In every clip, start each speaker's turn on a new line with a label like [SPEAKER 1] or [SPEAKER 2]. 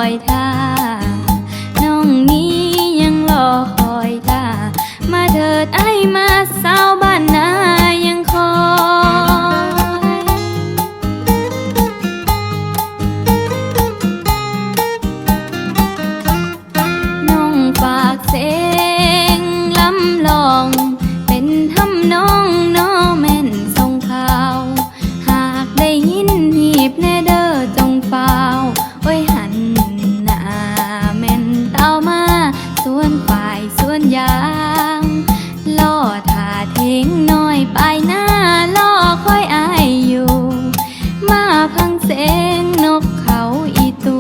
[SPEAKER 1] อยท่าน้องนี้ยังรอคอยท่ามาเถิดไอ้มาสาวบ้านนายังคอยน้องฝากเสียงลำลองเป็นทำน้องน้อแม่นทรงข่าวหากได้ยินหีบแน่เด้อจงเฝ้าโอ้ยหันหน้าแม่นเต้ามาสวนฝ่ายสวนยางล่อท่าเทงน้อยไปหน้าล่อคอยอายอยู่มาพังเสียงนกเขาอีตู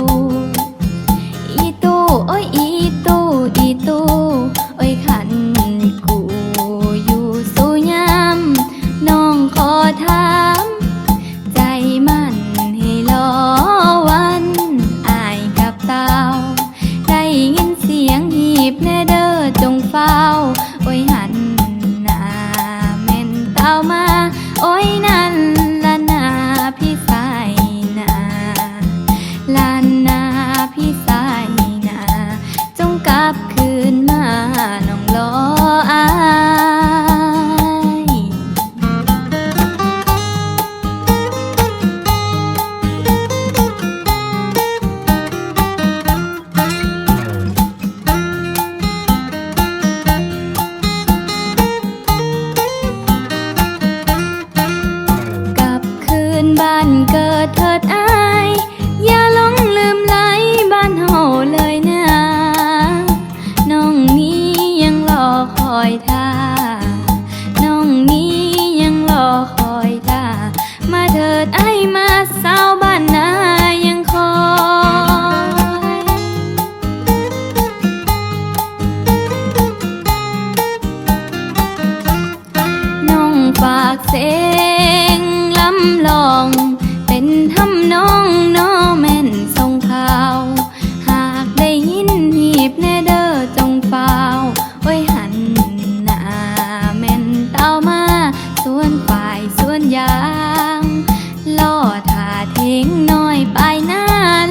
[SPEAKER 1] อีตูโอ้ยอีตูอีตูโอ้ยขันกูอยู่สู่ยามน้องขอถามใจมันให้รอวันอายกับเต้าได้ยินเสียงหีบแน่เด้อจงเฝ้าโอ้ยหันหน้าแม่นเต้ามาโอ้ยนั่นละนาพี่สายนาลานนาพี่สายนาจงกลับคืนมาน้องรออายกลับคืนบ้านเกิดเถิดอายอย่าหลงลืมไหลบ้านเฮาเลยนะน้องนี้ยังรอคอยท่าน้องนี้ยังรอคอยท่ามาเถิดไอ้มาสาวบ้านนายังคอยน้องฝากเสียงลำลองเป็นทำน้องน้อแม่นทรงข่าวหากได้ยินหีบแน่เด้อจงเฝ้าโอ้ยหันหน้าแม่นเต้ามาสวนฝ่ายสวนยางล่อท่าเทงน้อยไปหน้า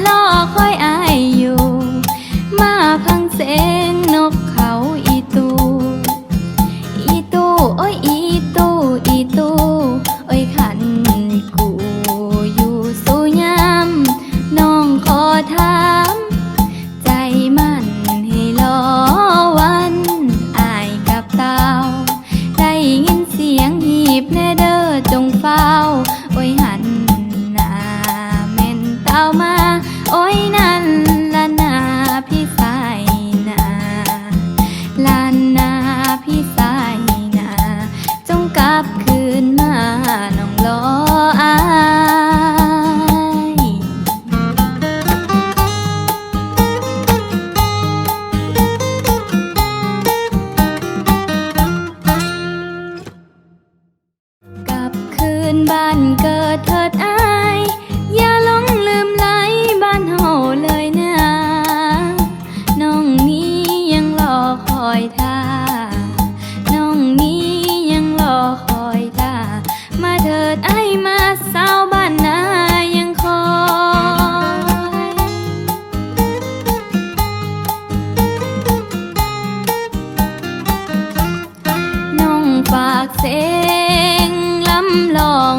[SPEAKER 1] ล่อคอยอายอยู่มาพังเสียงนกเขาอีตูอีตูโอ้ยอีตูอีตูโอ้ยขันกูอยู่สู่ยามน้องขอถามใจมันให้รอวันอายกับเต้าได้ยินเสียงหีบแน่เด้อจงเฝ้าโอ้ยหันหน้าแม่นเต้ามาโอ้ยนั่นละนาพี่สายนาลานนาพี่สายนาจงกลับคืนมาน้องรออายกลับคืนบ้านเกิดเถิดอายอย่าหลงลืมไหลบ้านเฮาเลยนะน้องนี้ยังรอคอยท่าน้องนี้ยังรอคอยท่ามาเถิดไอ้มาสาวบ้านนายังคอยน้องฝากเสียงลำลอง